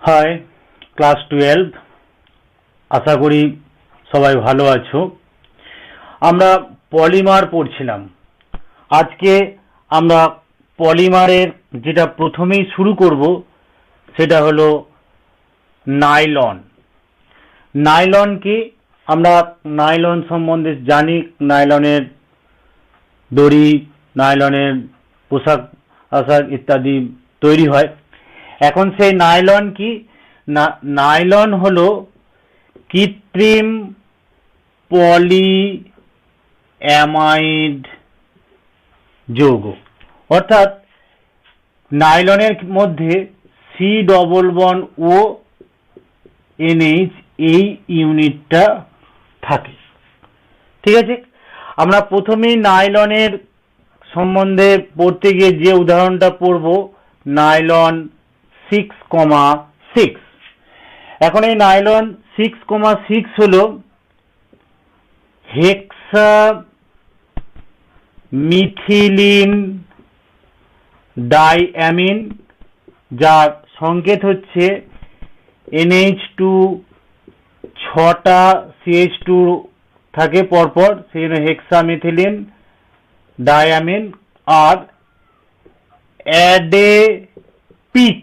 High, class 12। আশা করি সবাই ভালো আছো। আমরা পলিমার পড়ছিলাম। আজকে আমরা পলিমারের যেটা প্রথমেই শুরু করব সেটা হলো নাইলন। নাইলন কি? আমরা নাইলন সম্বন্ধে জানি। নাইলনের দড়ি, নাইলনের পোশাক আশাক ইত্যাদি তৈরি হয়। এখন সেই নাইলন কি? নাইলন হলো কৃত্রিম পলিঅ্যামাইড যৌগ। অর্থাৎ নাইলনের মধ্যে COO NH এই ইউনিটটা থাকে। ঠিক আছে, আমরা প্রথমেই নাইলনের সম্বন্ধে পড়তে গিয়ে যে উদাহরণটা পড়ব, নাইলন 6,6। এখন এই নাইলন 6,6 হলো হেক্সামিথিলিন ডাইঅ্যামিন, যার সংকেত হচ্ছে NH2। 6টা CH2 থাকে পরপর, সেই জন্য হেক্সামিথিলিন ডাইঅ্যামিন। আর অ্যাডেপিক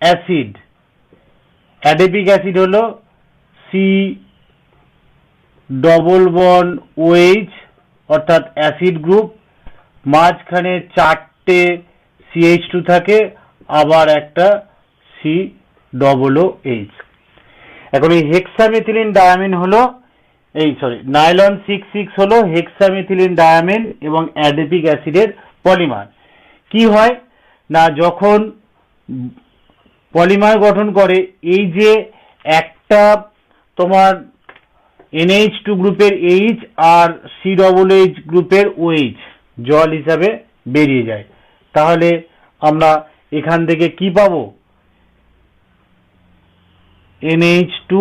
অ্যাসিড হলো C+OH, অর্থাৎ অ্যাসিড গ্রুপ। মাঝখানে 4টে CH2 থাকে, আবার একটা COOH। এখন এই হেক্সামিথিলিন ডায়ামিন হলো নাইলন 6,6 হলো হেক্সামিথিলিন ডায়ামিন এবং অ্যাডেপিক অ্যাসিডের পলিমার। কি হয় না, যখন পলিমার গঠন করে, এই যে একটা তোমার NH2 গ্রুপের H আর COOH গ্রুপের OH জল হিসাবে বেরিয়ে যায়। তাহলে আমরা এখান থেকে কি পাবো? NH2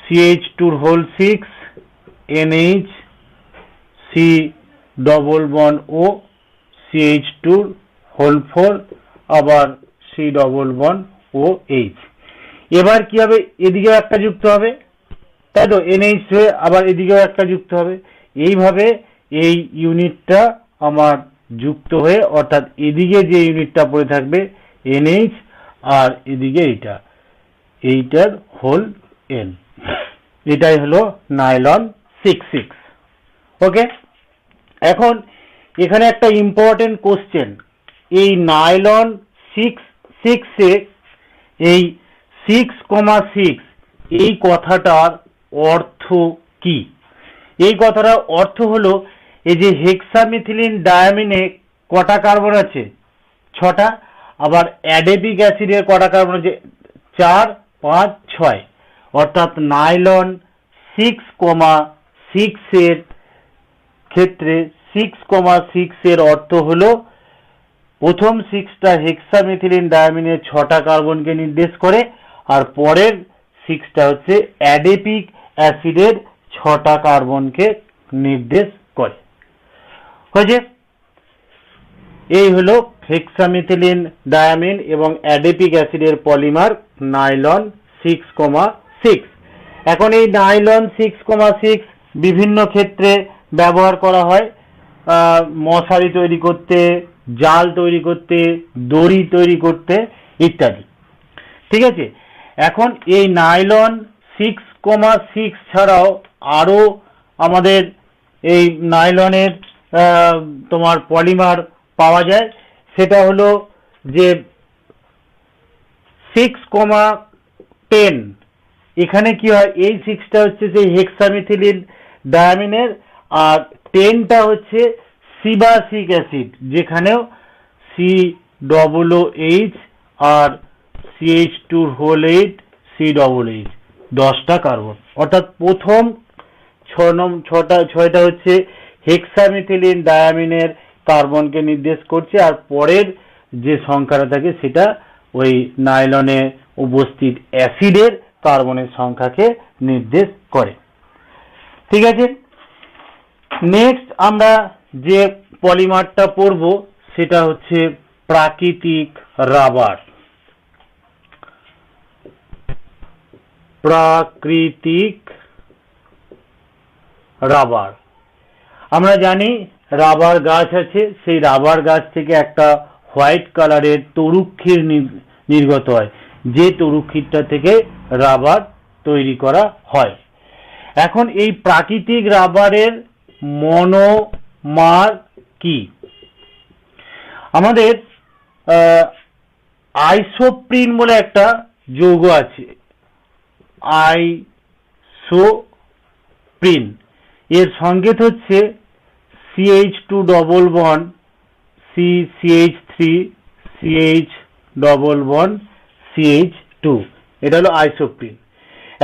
CH2 NH C+O CH2 আবার COOH। এবার কি হবে? এদিকেও একটা যুক্ত হবে, তাই তো? NH হয়ে আবার এদিকেও একটা যুক্ত হবে। এইভাবে এই ইউনিটটা আমার যুক্ত হয়ে, অর্থাৎ এদিকে যে ইউনিটটা পড়ে থাকবে NH, আর এদিকে এইটার হোল N। এটাই হলো নাইলন 6,6। ওকে, এখন এখানে একটা ইম্পর্টেন্ট কোশ্চেন। এই নাইলন 6,6 এই 6,6 এই কথাটার অর্থ কি? এই কথাটার অর্থ হলো, এই যে হেক্সামিথিলিন ডায়ামিনে কটা কার্বন আছে? 6টা। আবার অ্যাডেপিক অ্যাসিডের কটা কার্বন আছে? 4, 5, 6। অর্থাৎ নাইলন 6,6 এর ক্ষেত্রে 6,6 এর অর্থ হলো, প্রথম 6টা হেক্সামিথিলিন ডায়ামিনের 6টা কার্বনকে নির্দেশ করে, আর পরের 6টা হচ্ছে অ্যাডেপিক অ্যাসিডের 6টা কার্বনকে নির্দেশ করে। হয়েছে? এই হলো হেক্সামিথিলিন ডায়ামিন এবং অ্যাডেপিক অ্যাসিডের পলিমার নাইলন 6,6। এখন এই নাইলন 6,6 বিভিন্ন ক্ষেত্রে ব্যবহার করা হয়। মশারি তৈরি করতে, জাল তৈরি করতে, দড়ি তৈরি করতে ইত্যাদি। ঠিক আছে, এখন এই নাইলন 6,6 ছাড়াও আরো আমাদের এই নাইলনের তোমার পলিমার পাওয়া যায়। সেটা হলো যে 6,10। এখানে কি হয়? এই 6টা হচ্ছে সেই হেক্সামিথিলিন ডায়ামিনের, আর 10টা হচ্ছে সিবাসিক অ্যাসিড, যেখানেও COOH আর CH2 COOH 10টা কার্বন। অর্থাৎ প্রথম 6টা হচ্ছে হেক্সামিথিলিন ডায়ামিনের কার্বনকে নির্দেশ করছে, আর পরের যে সংখ্যাটা থাকে সেটা ওই নাইলনে উপস্থিত অ্যাসিডের কার্বনের সংখ্যাকে নির্দেশ করে। ঠিক আছে, নেক্সট আমরা যে পলিমারটা পড়ব সেটা হচ্ছে প্রাকৃতিক রাবার। প্রাকৃতিক রাবার। আমরা জানি রাবার গাছ আছে, সেই রাবার গাছ থেকে একটা হোয়াইট কালারের তরুক্ষীর নির্গত হয়, যে তরুক্ষীরটা থেকে রাবার তৈরি করা হয়। এখন এই প্রাকৃতিক রাবারের মনোমার কি? আমাদের আইসোপ্রিন বলে একটা যৌগ আছে, আইসোপ্রিন, এর সংকেত হচ্ছে CH2 double bond CH3 CH double bond CH2, এটা হলো আইসোপ্রিন।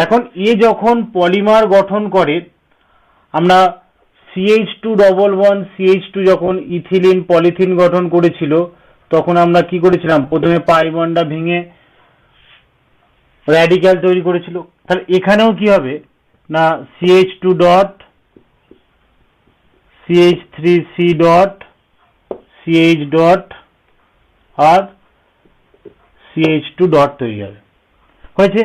এখন এ যখন পলিমার গঠন করে, আমরা CH2 ডবল বন্ড CH2 যখন ইথিলিন পলিথিন গঠন করেছিল, তখন আমরা কি করেছিলাম, প্রথমে পাই বন্ডটা ভেঙে র্যাডিক্যাল তৈরি করেছিল। তাহলে এখানেও কি হবে না, CH2 dot CH3C dot CH dot আর CH2 ডট তৈরি হবে, হয়েছে।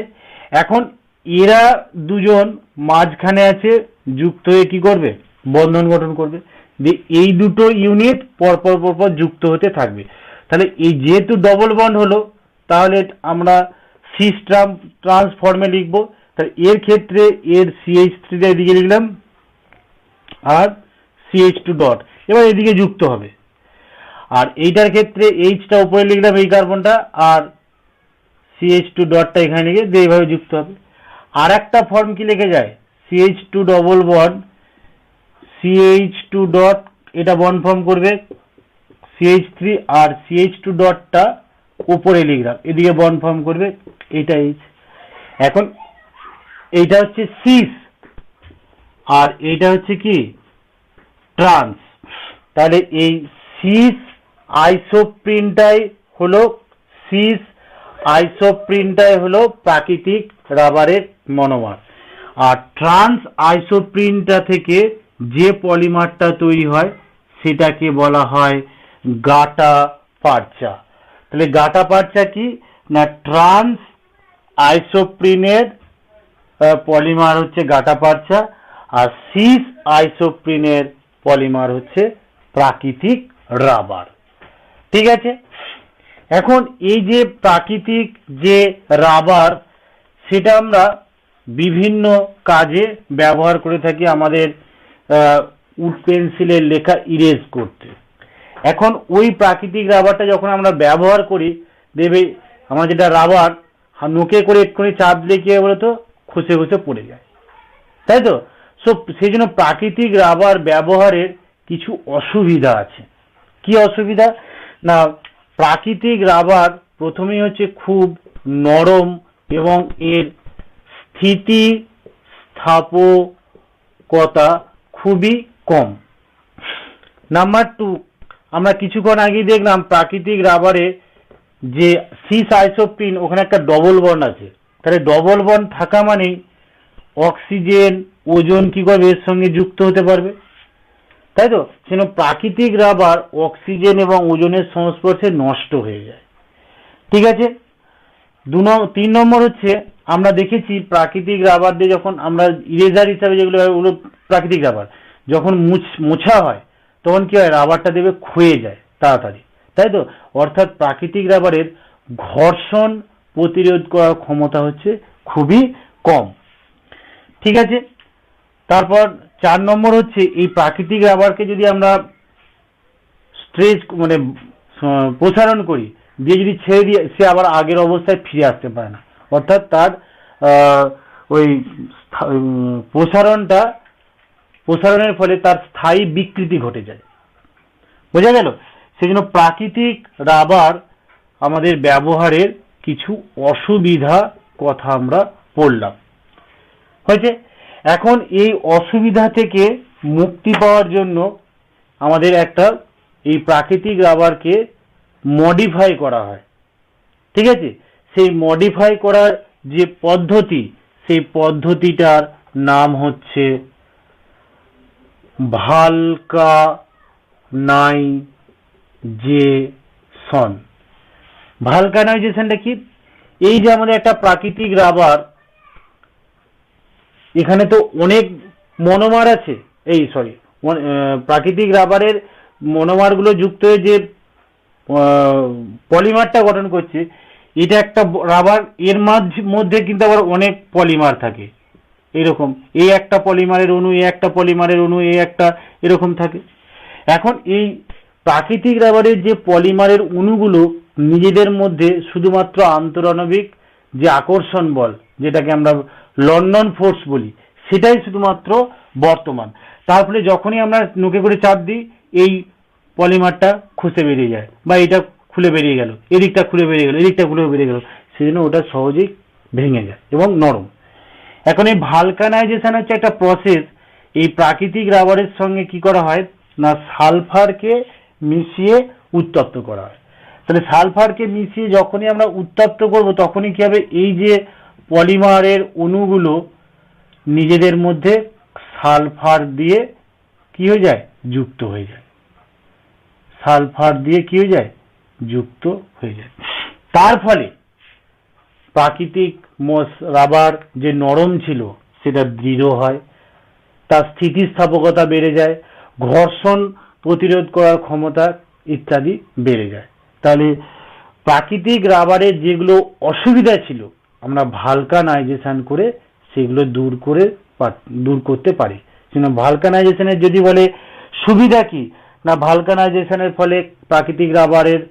এখন এরা দুজন মাঝখানে আছে, যুক্ত হয়ে কি করবে, বন্ধন গঠন করবে। এই দুটো ইউনিট পরপর পরপর যুক্ত হতে থাকবে। তাহলে এই যেহেতু ডবল বন্ড হলো, তাহলে আমরা সিস ট্রান্সফর্মে লিখবো। তাহলে এর ক্ষেত্রে এর CH3 এদিকে লিখলাম আর CH2 ডট এবার এদিকে যুক্ত হবে। আর এইটার ক্ষেত্রে এইচটা উপরে লিখলাম, এই কার্বনটা, আর CH2 ডটটা এখানে লিখে দিয়ে এইভাবে যুক্ত হবে। আর একটা ফর্ম কি লিখে যায়, CH2 double bond CH2 dot, এটা বন্ড ফর্ম করবে CH3 আর CH2 ডটটা উপরে লিখলাম, এদিকে বন্ড ফর্ম করবে, এইটা এইচ। এখন এইটা হচ্ছে সিস আর এইটা হচ্ছে কি ট্রান্স। তাহলে এই সিস আইসোপ্রিনটাই হলো সিস আইসোপ্রিনটাই হলো প্রাকৃতিক রাবারের মনোমার। আর ট্রান্স আইসোপ্রিনটা থেকে যে পলিমারটা তৈরি হয় সেটাকে বলা হয় গাটা পারচা। তাহলে গাটা পারচা কি না, ট্রান্স আইসোপ্রিনের পলিমার হচ্ছে গাটা পারচা, আর সিস আইসোপ্রিনের পলিমার হচ্ছে প্রাকৃতিক রাবার। ঠিক আছে। এখন এই যে প্রাকৃতিক যে রাবার, সেটা আমরা বিভিন্ন কাজে ব্যবহার করে থাকি, আমাদের উড পেন্সিলের লেখা ইরেজ করতে। এখন ওই প্রাকৃতিক রাবারটা যখন আমরা ব্যবহার করি, দেবে আমরা যেটা রাবার নোকে করে এক্ষুনি চাপ দিলে কি হয় বলতো, খসে খসে পড়ে যায়, তাই তো। সেই জন্য প্রাকৃতিক রাবার ব্যবহারের কিছু অসুবিধা আছে। কি অসুবিধা না, প্রাকৃতিক রাবার প্রথমেই হচ্ছে খুব নরম এবং এর স্থিতিস্থাপকতা খুবই কম। নাম্বার 2, আমরা কিছুক্ষণ আগেই দেখলাম প্রাকৃতিক রাবারে যে সিস আইসোপ্রিন, ওখানে একটা ডবল বন্ড আছে। তাহলে ডবল বন্ড থাকা মানেই অক্সিজেন ওজন কি করবে, এর সঙ্গে যুক্ত হতে পারবে, তাই তো। সেজন্য প্রাকৃতিক রাবার অক্সিজেন এবং ওজনের সংস্পর্শে নষ্ট হয়ে যায়। ঠিক আছে। 3 নম্বর হচ্ছে, আমরা দেখেছি প্রাকৃতিক রাবার দিয়ে যখন আমরা ইরেজার হিসাবে যেগুলো ওগুলো প্রাকৃতিক রাবার যখন মোছা হয়, তখন কি হয়, রাবারটা দেবে ক্ষয়ে যায় তাড়াতাড়ি, তাই তো। অর্থাৎ প্রাকৃতিক রাবারের ঘর্ষণ প্রতিরোধ করার ক্ষমতা হচ্ছে খুবই কম। ঠিক আছে। তারপর 4 নম্বর হচ্ছে, এই প্রাকৃতিক রাবারকে যদি আমরা স্ট্রেচ মানে প্রসারণ করি, দিয়ে যদি ছেড়ে দিয়ে, সে আবার আগের অবস্থায় ফিরে আসতে পারে না। অর্থাৎ তার ওই প্রসারণের ফলে তার স্থায়ী বিকৃতি ঘটে যায়, বোঝা গেল। সেই জন্য প্রাকৃতিক রাবার আমাদের ব্যবহারের কিছু অসুবিধা কথা আমরা পড়লাম, হয়েছে। এখন এই অসুবিধা থেকে মুক্তি পাওয়ার জন্য আমাদের একটা এই প্রাকৃতিক রাবারকে মডিফাই করা হয়, ঠিক আছে। সেই মডিফাই করার যে পদ্ধতি, সেই পদ্ধতিটার নাম হচ্ছে ভালকানাইজেশন। ভালকানাইজেশনটা কি, এই যে আমাদের একটা প্রাকৃতিক রাবার এখানে তো অনেক মনোমার আছে, এই সরি প্রাকৃতিক রাবারের মনোমারগুলো যুক্ত হয়ে যে পলিমারটা গঠন করছে, এটা একটা রাবার, এর মধ্যে কিন্তু আবার অনেক পলিমার থাকে, এরকম এই একটা পলিমারের অণু, এই একটা পলিমারের অণু, এই একটা এরকম থাকে। এখন এই প্রাকৃতিক রাবারের যে পলিমারের অণুগুলো নিজেদের মধ্যে শুধুমাত্র আন্তরাণবিক যে আকর্ষণ বল, যেটাকে আমরা লন্ডন ফোর্স বলি, সেটাই শুধুমাত্র বর্তমান। তার ফলে যখনই আমরা নোকে করে চাপ দিই, এই পলিমারটা খসে বেরিয়ে যায়, বা এটা খুলে বেরিয়ে গেল, এদিকটা খুলে বেরিয়ে গেল, এদিকটা খুলে বেরিয়ে গেল, সেজন্য ওটা সহজেই ভেঙে যায় এবং নরম। এখন এই ভালকানাইজেশন হচ্ছে একটা প্রসেস। এই প্রাকৃতিক রাবারের সঙ্গে কি করা হয় না, সালফারকে মিশিয়ে উত্তপ্ত করা হয়। তাহলে সালফারকে মিশিয়ে যখনই আমরা উত্তপ্ত করব, তখনই কি হবে, এই যে পলিমারের অণুগুলো নিজেদের মধ্যে সালফার দিয়ে কি হয়ে যায়, যুক্ত হয়ে যায়। সালফার দিয়ে কি হয়ে যায়, যুক্ত হয়ে যায়। তার ফলে প্রাকৃতিক রাবার যে নরম ছিল সেটা দৃঢ় হয়, তার স্থিতিস্থাপকতা বেড়ে যায়, ঘর্ষণ প্রতিরোধ করার ক্ষমতা ইত্যাদি বেড়ে যায়। তাহলে প্রাকৃতিক রাবারের যেগুলো অসুবিধা ছিল, আমরা ভালকানাইজেশন করে সেগুলো দূর করতে পারি। ভালকানাইজেশনের যদি বলে সুবিধা কি, না ভালকানাইজেশনের ফলে প্রাকৃতিক রাবারের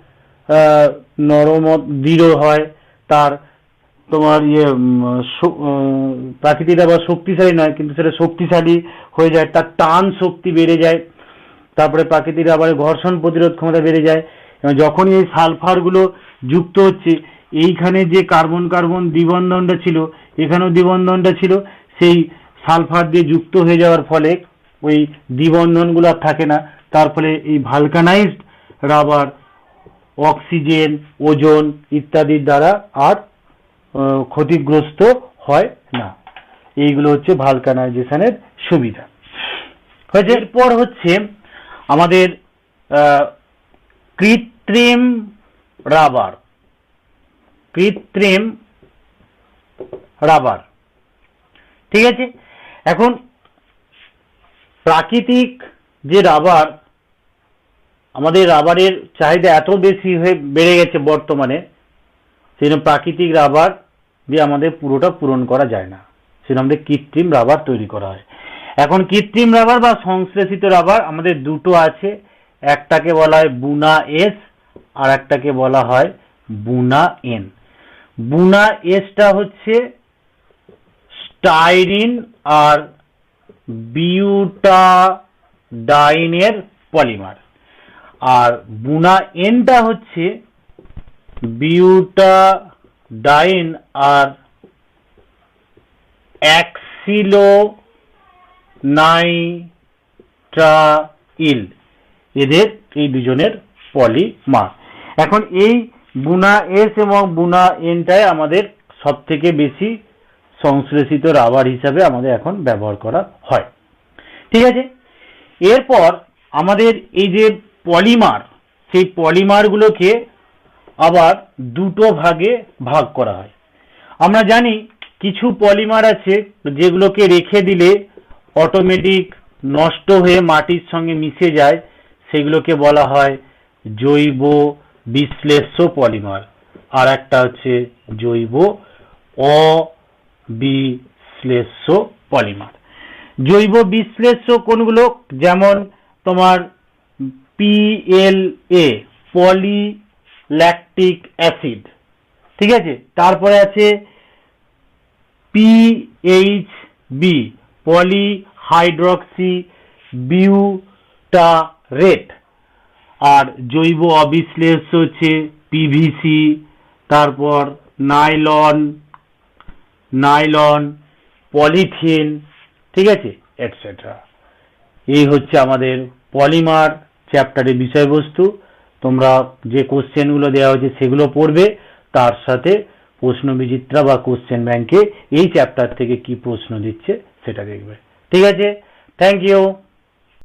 নরম দৃঢ় হয়, তার তোমার প্রাকৃতিক রাবার শক্তিশালী নয়, কিন্তু সেটা শক্তিশালী হয়ে যায়, তার টান শক্তি বেড়ে যায়। তারপরে প্রাকৃতিক রাবারের ঘর্ষণ প্রতিরোধ ক্ষমতা বেড়ে যায়। এবং যখনই এই সালফারগুলো যুক্ত হচ্ছে, এইখানে যে কার্বন কার্বন দ্বিবন্ধনটা ছিল, এখানেও দ্বিবন্ধনটা ছিল, সেই সালফার দিয়ে যুক্ত হয়ে যাওয়ার ফলে ওই দ্বিবন্ধনগুলো আর থাকে না। তার ফলে এই ভালকানাইজড রাবার অক্সিজেন, ওজোন ইত্যাদির দ্বারা আর ক্ষতিগ্রস্ত হয় না। এইগুলো হচ্ছে ভালকানাইজেশনের সুবিধা। এরপর হচ্ছে আমাদের কৃত্রিম রাবার। কৃত্রিম রাবার, ঠিক আছে। এখন প্রাকৃতিক যে রাবার, আমাদের রাবারের চাহিদা এত বেশি হয়ে বেড়ে গেছে বর্তমানে, সেই জন্য প্রাকৃতিক রাবার দিয়ে আমাদের পুরোটা পূরণ করা যায় না, সেজন্য আমাদের কৃত্রিম রাবার তৈরি করা হয়। এখন কৃত্রিম রাবার বা সংশ্লেষিত রাবার আমাদের দুটো আছে, একটাকে বলা হয় বুনা এস, আর একটাকে বলা হয় বুনা এন। বুনা এসটা হচ্ছে স্টাইরিন আর বিউটাডাইনের পলিমার, আর বুনা এনটা হচ্ছে বিউটাডাইন আর অ্যাক্সিলোনাইট্রাইল, এদের এই দুজনের পলিমার। এখন এই বুনা এস এবং বুনা এনটাই আমাদের সব থেকে বেশি সংশ্লেষিত রাবার হিসাবে আমাদের এখন ব্যবহার করা হয়, ঠিক আছে। এরপর আমাদের এই যে পলিমার, সেই পলিমারগুলোকে আবার দুটো ভাগে ভাগ করা হয়। আমরা জানি কিছু পলিমার আছে যেগুলোকে রেখে দিলে অটোমেটিক নষ্ট হয়ে মাটির সঙ্গে মিশে যায়, সেগুলোকে বলা হয় জৈব বিশ্লেষ্য পলিমার। আর একটা হচ্ছে জৈব অবিশ্লেষ্য পলিমার। জৈব বিশ্লেষ্য কোনগুলো, যেমন তোমার PLA পলিল্যাকটিক অ্যাসিড, ঠিক আছে। তারপরে আছে PHB পলিহাইড্রক্সি বিউটারেট। আর জৈব অবিশ্লেষ্য হচ্ছে PVC, তারপর নাইলন, পলিথিন, ঠিক আছে, এটসেট্রা। এই হচ্ছে আমাদের পলিমার চ্যাপ্টারের বিষয়বস্তু। তোমরা যে কোশ্চেনগুলো দেওয়া হয়েছে সেগুলো পড়বে, তার সাথে প্রশ্নবিচিত্রা বা কোশ্চেন ব্যাংকে এই চ্যাপ্টার থেকে কি প্রশ্ন দিচ্ছে সেটা দেখবে, ঠিক আছে। Thank you.